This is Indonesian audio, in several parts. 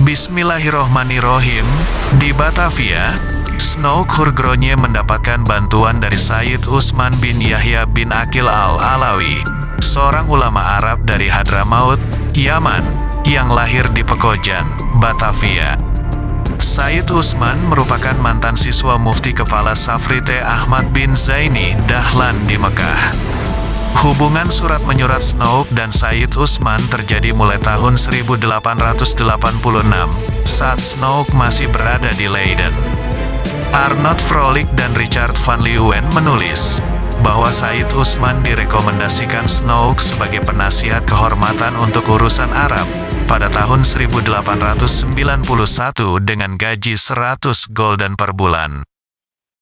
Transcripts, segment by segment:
Bismillahirrohmanirrohim. Di Batavia, Snoek Hurgronje mendapatkan bantuan dari Sayyid Utsman bin Yahya bin Aqil al-Alawi, seorang ulama Arab dari Hadramaut, Yaman, yang lahir di Pekojan, Batavia. Sayyid Utsman merupakan mantan siswa mufti kepala Safrite Ahmad bin Zaini Dahlan di Mekah. Hubungan surat menyurat Snoek dan Sayyid Utsman terjadi mulai tahun 1886, saat Snoek masih berada di Leiden. Arnold Frolik dan Richard van Leeuwen menulis bahwa Sayyid Utsman direkomendasikan Snoek sebagai penasihat kehormatan untuk urusan Arab pada tahun 1891 dengan gaji 100 gulden per bulan.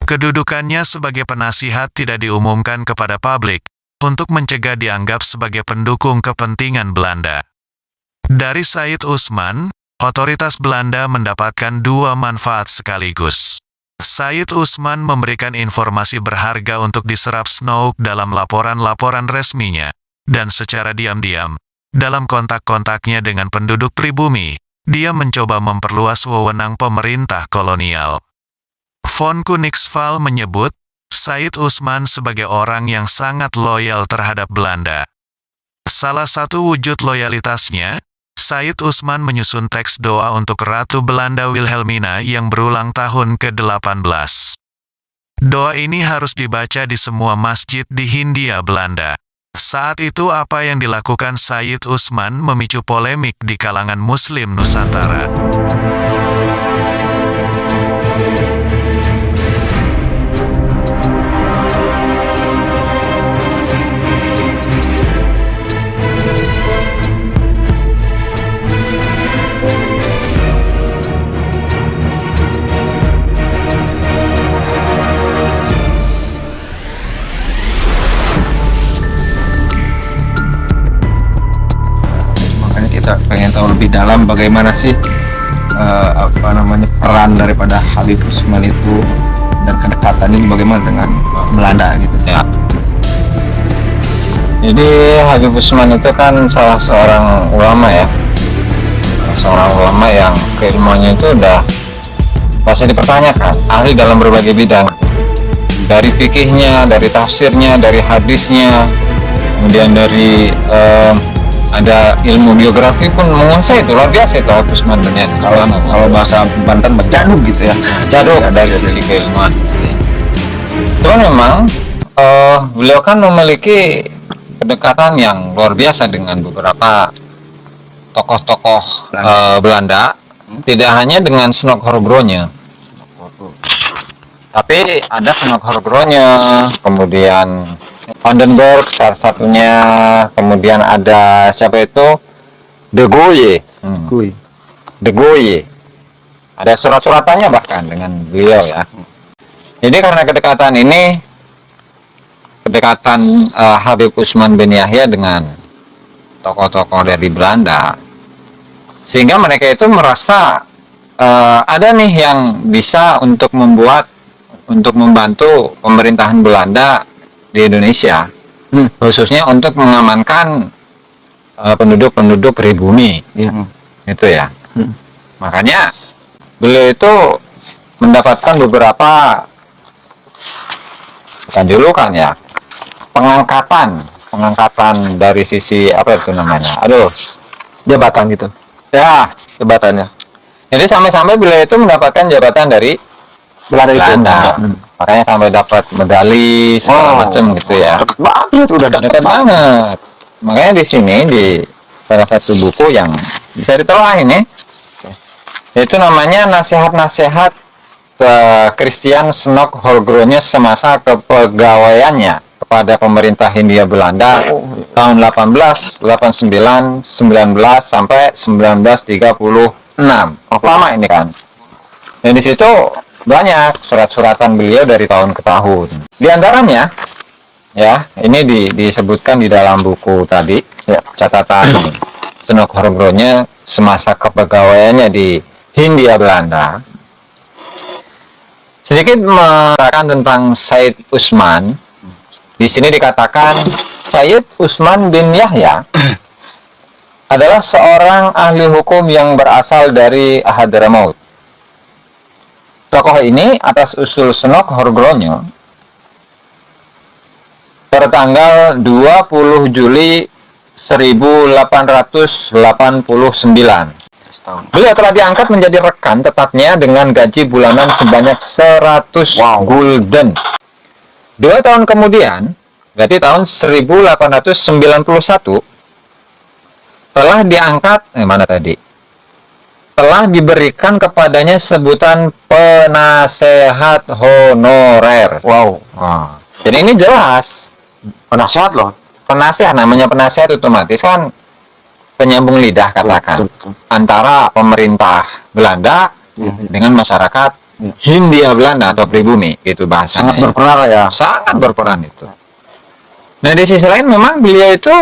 Kedudukannya sebagai penasihat tidak diumumkan kepada publik, untuk mencegah dianggap sebagai pendukung kepentingan Belanda. Dari Sayyid Utsman, otoritas Belanda mendapatkan dua manfaat sekaligus. Sayyid Utsman memberikan informasi berharga untuk diserap Snoek dalam laporan-laporan resminya, dan secara diam-diam, dalam kontak-kontaknya dengan penduduk pribumi, dia mencoba memperluas wewenang pemerintah kolonial. Von Koenigswald menyebut Sayyid Utsman sebagai orang yang sangat loyal terhadap Belanda. Salah satu wujud loyalitasnya, Sayyid Utsman menyusun teks doa untuk Ratu Belanda Wilhelmina yang berulang tahun ke-18. Doa ini harus dibaca di semua masjid di Hindia Belanda. Saat itu apa yang dilakukan Sayyid Utsman memicu polemik di kalangan Muslim Nusantara. Kita pengen tahu lebih dalam bagaimana sih peran daripada Habib Utsman itu dan kedekatannya bagaimana dengan Belanda gitu ya. Jadi Habib Utsman itu kan salah seorang ulama ya, seorang ulama yang keilmuannya itu udah pasti dipertanyakan, ahli dalam berbagai bidang, dari fikihnya, dari tafsirnya, dari hadisnya, kemudian dari ada ilmu biografi pun menguasai, itu luar biasa itu Habib Utsman dunia. Kalau bahasa Banten berjaduk gitu ya, jaduk dari sisi keilmuan. Cuman memang beliau kan memiliki kedekatan yang luar biasa dengan beberapa tokoh-tokoh Belanda, tidak hanya dengan Snoek Hurgronje, tapi ada Snoek Hurgronje, kemudian Vandenberg salah satunya, kemudian ada siapa itu, De Goeje, De Goeje, ada surat-suratannya bahkan dengan beliau ya. Jadi karena kedekatan ini, kedekatan Habib Utsman bin Yahya dengan tokoh-tokoh dari Belanda, sehingga mereka itu merasa ada nih yang bisa untuk membantu pemerintahan Belanda di Indonesia, khususnya untuk mengamankan penduduk-penduduk pribumi, itu ya. Makanya beliau itu mendapatkan beberapa, bukan julukan ya, pengangkatan dari sisi apa itu namanya, jabatan gitu ya, jabatannya. Jadi sampai-sampai beliau itu mendapatkan jabatan dari Belanda. Makanya sampai dapat medali segala macam gitu ya. Dekat banget. Makanya di sini di salah satu buku yang bisa ditelah ini, itu namanya nasihat-nasihat ke Christian Snoek Hurgronje semasa kepegawaiannya kepada pemerintah Hindia Belanda tahun 1889, 19 sampai 1936. Lama ini kan. Dan di situ banyak surat-suratan beliau dari tahun ke tahun. Di antaranya, ya, ini disebutkan di dalam buku tadi, ya, catatan Snoek Hurgronje semasa kepegawaiannya di Hindia Belanda. Sedikit mengatakan tentang Sayyid Utsman, Di sini dikatakan Sayyid Utsman bin Yahya adalah seorang ahli hukum yang berasal dari Hadramaut. Tokoh ini atas usul Snok Horgronyo tertanggal 20 Juli 1889. Beliau telah diangkat menjadi rekan tetapnya dengan gaji bulanan sebanyak 100 gulden. 2 tahun kemudian, berarti tahun 1891, telah diangkat, telah diberikan kepadanya sebutan penasehat honorer. Jadi ini jelas. Penasehat loh. Penasehat, namanya penasehat otomatis kan penyambung lidah katakan. Antara pemerintah Belanda dengan masyarakat Hindia Belanda atau pribumi, itu bahasanya. Sangat berperan ya. Sangat berperan itu. Nah, di sisi lain memang beliau itu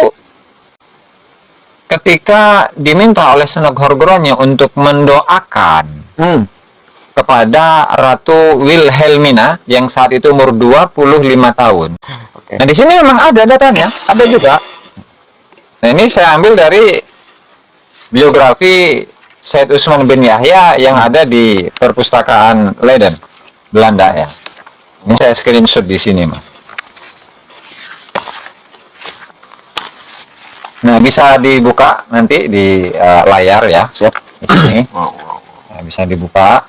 ketika diminta oleh Snok Horgronyo untuk mendoakan kepada Ratu Wilhelmina yang saat itu umur 25 tahun. Nah, di sini memang ada datanya, ada juga. Nah, ini saya ambil dari biografi Sayyid Utsman bin Yahya yang ada di perpustakaan Leiden, Belanda ya. Ini saya screenshot di sini, Mas. Nah, bisa dibuka nanti di layar ya. Siap. Di sini. Nah, bisa dibuka.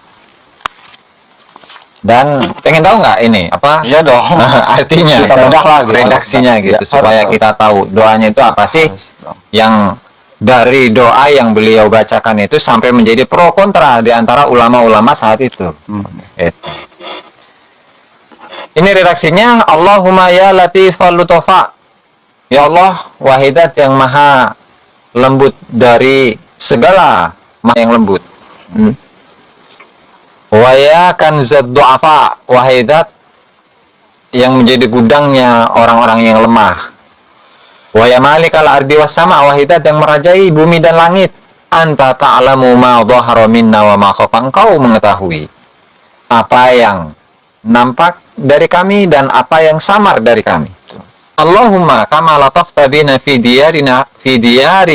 Dan pengen tahu nggak ini apa? Iya dong. Artinya, Kita bedah lah gitu. redaksinya gitu, Ya, supaya harus. kita tahu doanya itu apa sih, yang dari doa yang beliau bacakan itu sampai menjadi pro kontra di antara ulama-ulama saat itu. Gitu. Ini redaksinya, Allahumma ya latifal lutofa. Ya Allah, wahidat yang maha lembut dari segala yang lembut. Wa ya kanzad du'afa, wahidat yang menjadi gudangnya orang-orang yang lemah. Wa ya malikal ardi was sama, wahidat yang merajai bumi dan langit. Anta ta'lamu ma dhahara minna wa ma khafa, engkau mengetahui apa yang nampak dari kami dan apa yang samar dari kami. Allahumma kama latafta bina fi diyari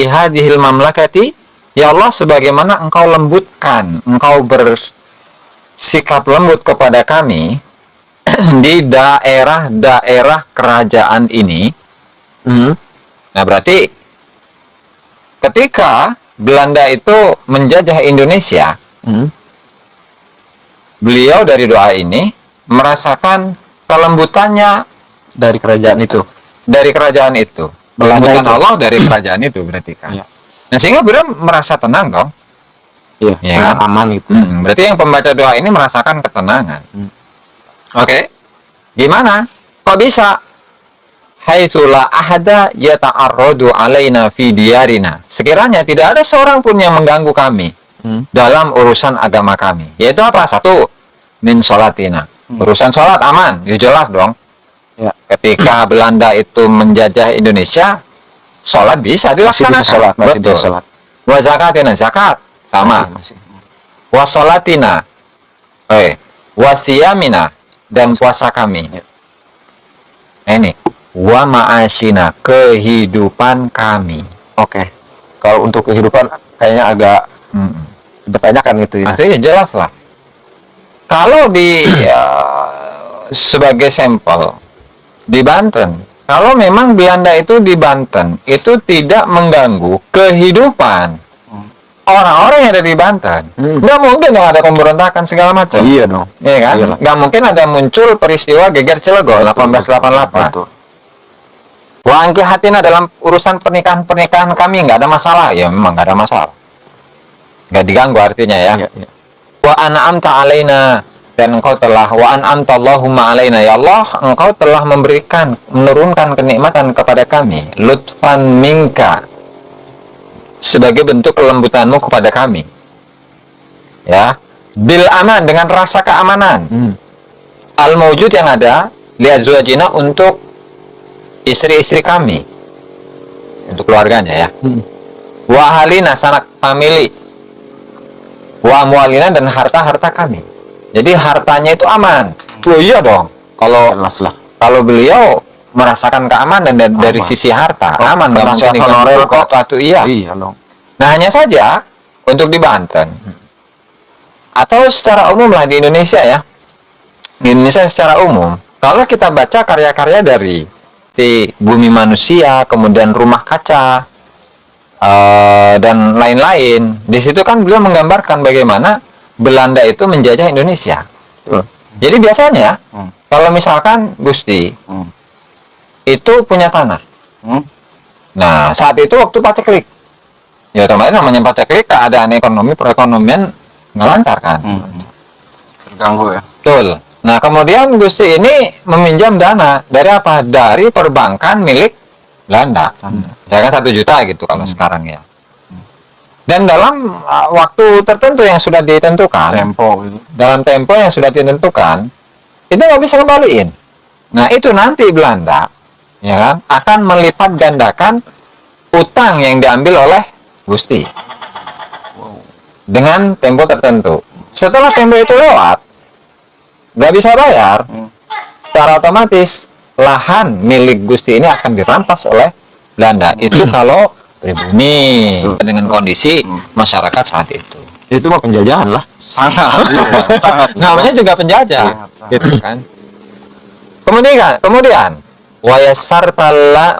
hadhil mamlakati, ya Allah, sebagaimana engkau lembutkan, engkau bersikap lembut kepada kami di daerah-daerah kerajaan ini. Nah, berarti ketika Belanda itu menjajah Indonesia, beliau dari doa ini merasakan kelembutannya Dari kerajaan itu. dari kerajaan itu. Belanda Kelembutan itu. Allah dari kerajaan itu berarti kan. Iya. Nah, sehingga beliau merasa tenang dong. Iya, Ya, sangat kan? aman gitu. Berarti yang pembaca doa ini merasakan ketenangan. Oke. Gimana? Kok bisa? Haitsu la ahada yata'arradu alaina fi diyarina. Sekiranya tidak ada seorang pun yang mengganggu kami dalam urusan agama kami. Yaitu apa? Satu, min sholatina. Urusan sholat aman. Ya jelas dong. Ya. Ketika Belanda itu menjajah Indonesia, sholat bisa dilaksanakan. Masih bisa Betul. sholat. Wa zakatina, zakat sama. Masih. Wa sholatina, wa siyamina, dan puasa kami. Ya. Ini wa ma'asyina, kehidupan kami. Oke. Kalau untuk kehidupan kayaknya agak dipertanyakan gitu ya. Artinya jelas lah. Kalau di sebagai sampel di Banten, kalau memang Belanda itu di Banten itu tidak mengganggu kehidupan orang-orang yang ada di Banten, nggak mungkin dong ada pemberontakan segala macam. Iya dong. Iya kan? Iyalah. Nggak mungkin ada muncul peristiwa geger Cilegon 1888. Betul. Wa angkihatina, dalam urusan pernikahan kami nggak ada masalah. Ya memang nggak ada masalah. Nggak diganggu artinya ya. Iya, iya. Wa an'amta alaina, dan engkau telah wa an'amta Allahumma alaina, ya Allah, engkau telah menurunkan kenikmatan kepada kami, lutfan minka, sebagai bentuk kelembutanmu kepada kami. Ya. Bil aman, dengan rasa keamanan. Al mawjud, yang ada li azwajina, untuk istri-istri kami, untuk keluarganya ya. Wa ahalina, sanak famili, wa amwalina, dan harta-harta kami. Jadi hartanya itu aman. Oh iya dong. Kalau Jelas lah. beliau merasakan keamanan dari Aman. sisi harta. Oh, Aman, nggak mungkin penasihat honorer diganggu kok. waktu iya. Iya dong. Nah, hanya saja untuk di Banten atau secara umum lah di Indonesia ya. Di Indonesia secara umum, kalau kita baca karya-karya dari Bumi Manusia, kemudian Rumah Kaca, dan lain-lain, di situ kan beliau menggambarkan bagaimana Belanda itu menjajah Indonesia. Betul. Jadi biasanya, Hmm. kalau misalkan Gusti Hmm. itu punya tanah, Hmm. nah saat itu waktu paceklik, ya otomatis namanya paceklik, keadaan ekonomi perekonomian nggak lancar kan. Terganggu ya. Betul. Nah, kemudian Gusti ini meminjam dana dari apa? Dari perbankan milik Belanda. Misalkan 1 juta gitu kalau sekarang ya. Dan dalam waktu tertentu yang sudah ditentukan, Tempo gitu. dalam tempo yang sudah ditentukan, itu nggak bisa kembaliin. Nah, itu nanti Belanda, ya kan, akan melipat gandakan utang yang diambil oleh Gusti dengan tempo tertentu. Setelah tempo itu lewat, nggak bisa bayar, secara otomatis lahan milik Gusti ini akan dirampas oleh Belanda. Itu kalau pribumi dengan kondisi masyarakat saat itu. Itu mah penjajahan lah. Sangat. Sangat. Namanya juga penjajah, gitu kan. Kemudian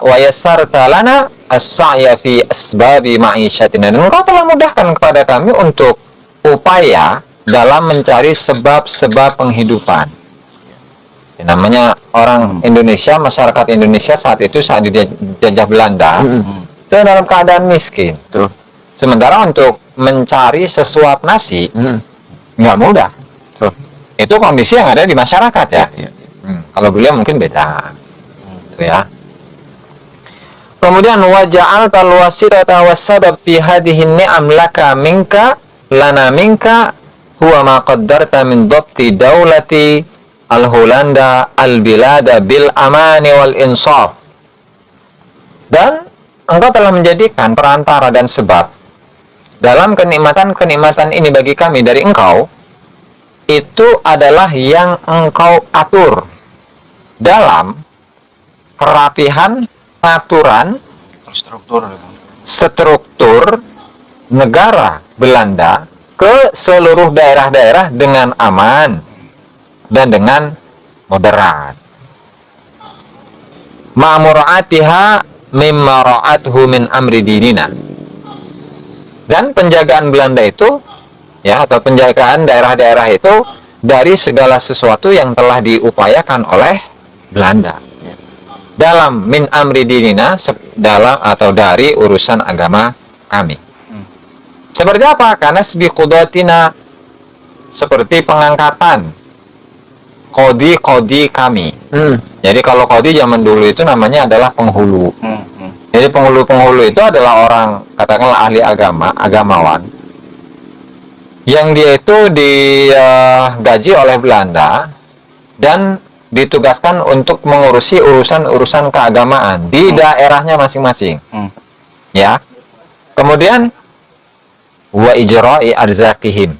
wayassartalana as-sa'ya fi asbabi ma'isyatina, dan engkau telah mudahkan kepada kami untuk upaya dalam mencari sebab-sebab penghidupan. Ya, namanya orang Indonesia, masyarakat Indonesia saat itu saat dijajah Belanda itu dalam keadaan miskin. Tuh. Sementara untuk mencari sesuap nasi nggak mudah. Tuh. Itu kondisi yang ada di masyarakat ya. Iya. Kalau beliau mungkin beda. Gitu ya. Kemudian waja'al talwasitata wasabab fi hadhihi ni'am laka minka lana minka huwa ma qaddarta min dhabti daulati al-Hulanda al-bilada bil amani wal insaf. Dan engkau telah menjadikan perantara dan sebab dalam kenikmatan-kenikmatan ini bagi kami dari engkau, itu adalah yang engkau atur dalam kerapihan aturan struktur negara Belanda ke seluruh daerah-daerah dengan aman dan dengan moderat. Ma'mura'atiha mimma ra'athu min amri dinina. Dan penjagaan Belanda itu, ya, atau penjagaan daerah-daerah itu dari segala sesuatu yang telah diupayakan oleh Belanda dalam min amri dinina, dalam atau dari urusan agama kami. Seperti apa? Karena sebiqudatina, seperti pengangkatan kodi kami. Jadi kalau kodi zaman dulu itu namanya adalah penghulu. Jadi penghulu itu adalah orang, katakanlah ahli agamawan, yang dia itu digaji oleh Belanda dan ditugaskan untuk mengurusi urusan-urusan keagamaan di daerahnya masing-masing. Ya. Kemudian wa ijra'i arzaqihim.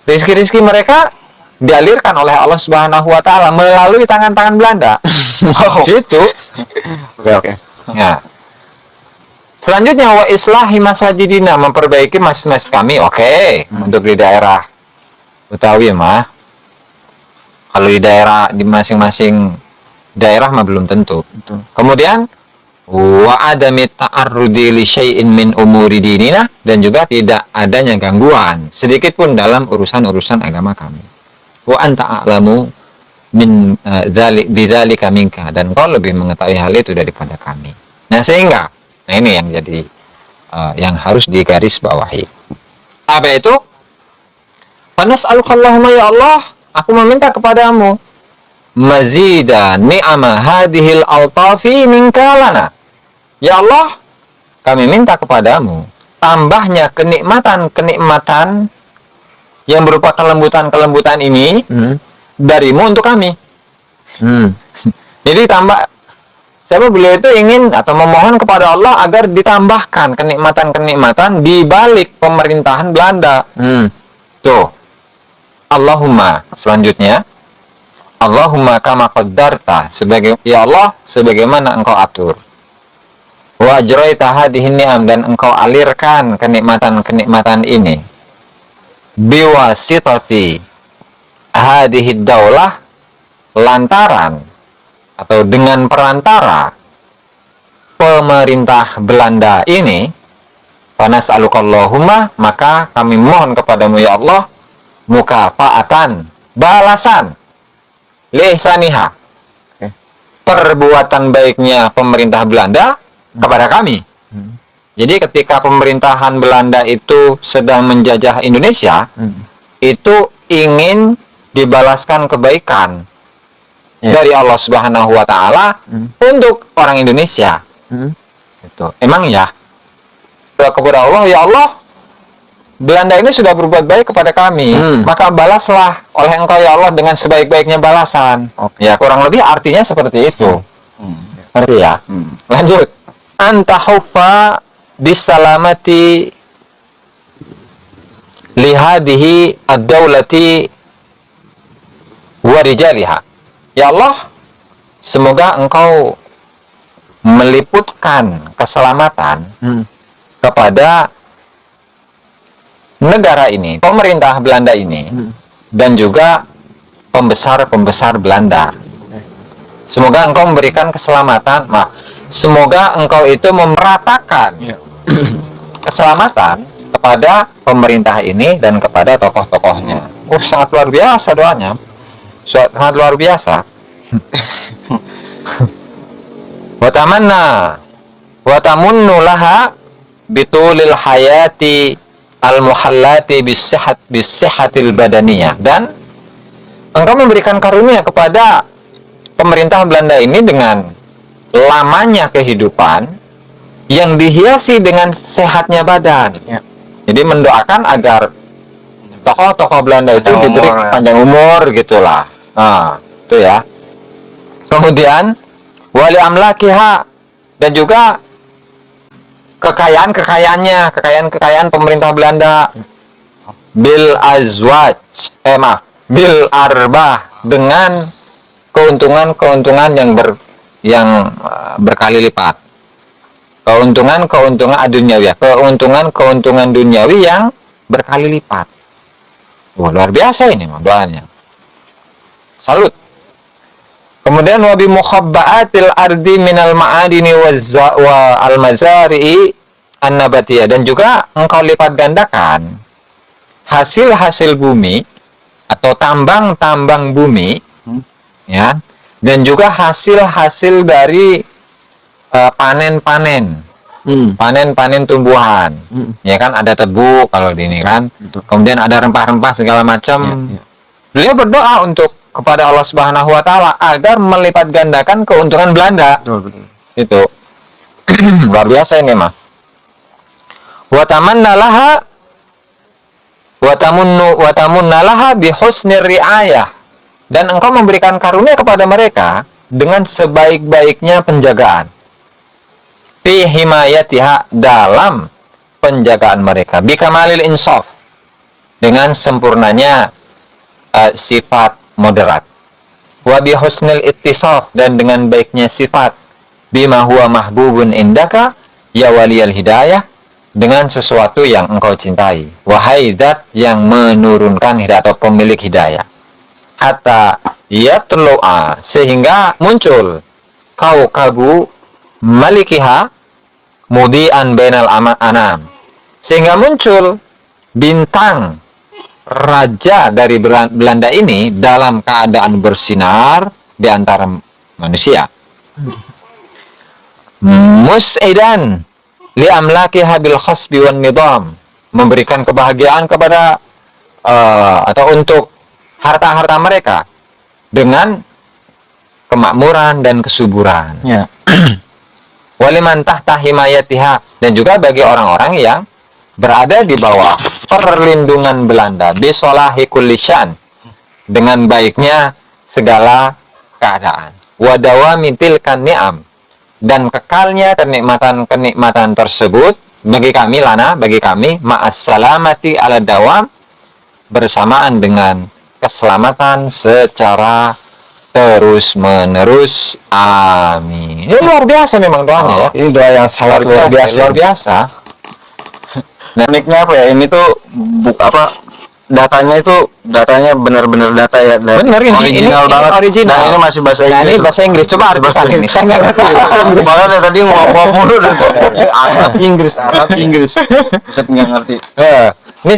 Rizki-rizki mereka dialirkan oleh Allah Subhanahu wa taala melalui tangan-tangan Belanda. Gitu. Oke. Ya. Selanjutnya wa islahi masajidina, memperbaiki masjid-masjid kami. Oke. Untuk di daerah Betawi mah. Kalau di daerah, di masing-masing daerah mah belum tentu. Kemudian wa adami ta'arrudi li syai'in min umuri dinina, dan juga tidak adanya gangguan sedikit pun dalam urusan-urusan agama kami. Wa anta a'lamu min bidzalika minka, dan kau lebih mengetahui hal itu daripada kami. Nah, sehingga ini yang jadi yang harus digarisbawahi. Apa itu? Fanas'alukallahumma, ya Allah, aku meminta kepadamu mazida ni'ama hadhil altafi minka lana. Ya Allah, kami minta kepadamu tambahnya kenikmatan-kenikmatan yang berupa kelembutan-kelembutan ini darimu untuk kami. Jadi siapa beliau itu ingin atau memohon kepada Allah agar ditambahkan kenikmatan-kenikmatan di balik pemerintahan Belanda. Tuh. Allahumma, selanjutnya Allahumma kama qaddarta, ya Allah sebagaimana engkau atur. Wa ajraita hadhihi ni'am, dan engkau alirkan kenikmatan-kenikmatan ini. Biwasitati hadhihi daulah, lantaran atau dengan perantara pemerintah Belanda ini. Fanas'alukallahumma, maka kami mohon kepadamu ya Allah mukafaatan, balasan liihsaniha, perbuatan baiknya pemerintah Belanda kepada kami. Jadi ketika pemerintahan Belanda itu sedang menjajah Indonesia, itu ingin dibalaskan kebaikan dari Allah Subhanahu wa taala untuk orang Indonesia. Itu emang ya, kepada Allah, ya Allah Belanda ini sudah berbuat baik kepada kami, maka balaslah oleh engkau ya Allah dengan sebaik-baiknya balasan. Ya, kurang lebih artinya seperti itu. Ngerti ya? Lanjut. Anta hufa bisalamati lihadihi ad-daulati wa rijaliha. Ya Allah, semoga engkau meliputkan keselamatan kepada negara ini, pemerintah Belanda ini, dan juga pembesar-pembesar Belanda. Semoga engkau memberikan keselamatan, semoga engkau itu memeratakan keselamatan kepada pemerintah ini dan kepada tokoh-tokohnya. Sangat luar biasa doanya, sangat luar biasa. Watamanna watamunnu laha bitulil hayati al-muhallati bis-sihhatil badaniyah, dan engkau memberikan karunia kepada pemerintah Belanda ini dengan lamanya kehidupan yang dihiasi dengan sehatnya badan. Jadi mendoakan agar tokoh-tokoh Belanda itu diberi panjang umur gitulah. Nah, itu ya. Kemudian wali amlakiha, dan juga kekayaan pemerintah Belanda bil azwaj bil arbah, dengan keuntungan yang berkali lipat, keuntungan duniawi yang berkali lipat. Luar biasa ini doanya, salut. Kemudian wabi mukhabba'atil ardi minal ma'adini wa al-mazari'i an-nabatiyah, dan juga engkau lipat gandakan hasil-hasil bumi atau tambang-tambang bumi, ya, dan juga hasil-hasil dari panen-panen tumbuhan, ya kan, ada tebu kalau di ini kan, kemudian ada rempah-rempah segala macam. Beliau berdoa untuk kepada Allah Subhanahu wa taala agar melipat gandakan keuntungan Belanda. Itu luar biasa ini mah. Wa tamanna laha bi husnir riayah, dan engkau memberikan karunia kepada mereka dengan sebaik-baiknya penjagaan. Fi himayatiha, dalam penjagaan mereka. Bi kamalil insaf, dengan sempurnanya sifat moderat. Wa bi husnil ittisaf, dan dengan baiknya sifat. Bima huwa mahbubun indaka ya waliyal hidayah, dengan sesuatu yang engkau cintai. Wahai zat yang menurunkan hidayah atau pemilik hidayah. Hatta yatlu'a, sehingga muncul kaukabu malikiha mudian bainal anam, sehingga muncul bintang raja dari Belanda ini dalam keadaan bersinar di antara manusia. Mus'idan li amlakiha bil khasbi wan nidam, memberikan kebahagiaan kepada atau untuk harta-harta mereka dengan kemakmuran dan kesuburan. Ya. Waliman tahta himayatiha, dan juga bagi orang-orang yang berada di bawah perlindungan Belanda, bisolahi kulli syan, dengan baiknya segala keadaan. Wadawami tilkan ni'am, dan kekalnya kenikmatan tersebut bagi kami ma'as salamati ala dawam, bersamaan dengan keselamatan secara terus menerus. Amin. Ini luar biasa memang doanya ya. Ini doa yang sangat luar biasa. Luar biasa. Nah, uniknya apa ya? Ini tuh datanya benar-benar data ya. Bener ini original banget. Original. Nah, ini masih bahasa Inggris. Nah, ini bahasa Inggris. Coba artikan ini. Saya nggak ngerti bahasa Inggris. Malah dari tadi ngomong mulu deh. Arab Inggris. Saya nggak ngerti. Ini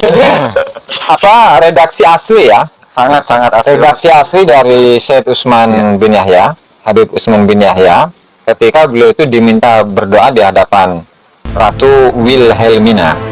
redaksi asli ya. Sangat asli. Redaksi asli dari Syed Utsman bin Yahya, Habib Utsman bin Yahya, ketika beliau itu diminta berdoa di hadapan Ratu Wilhelmina.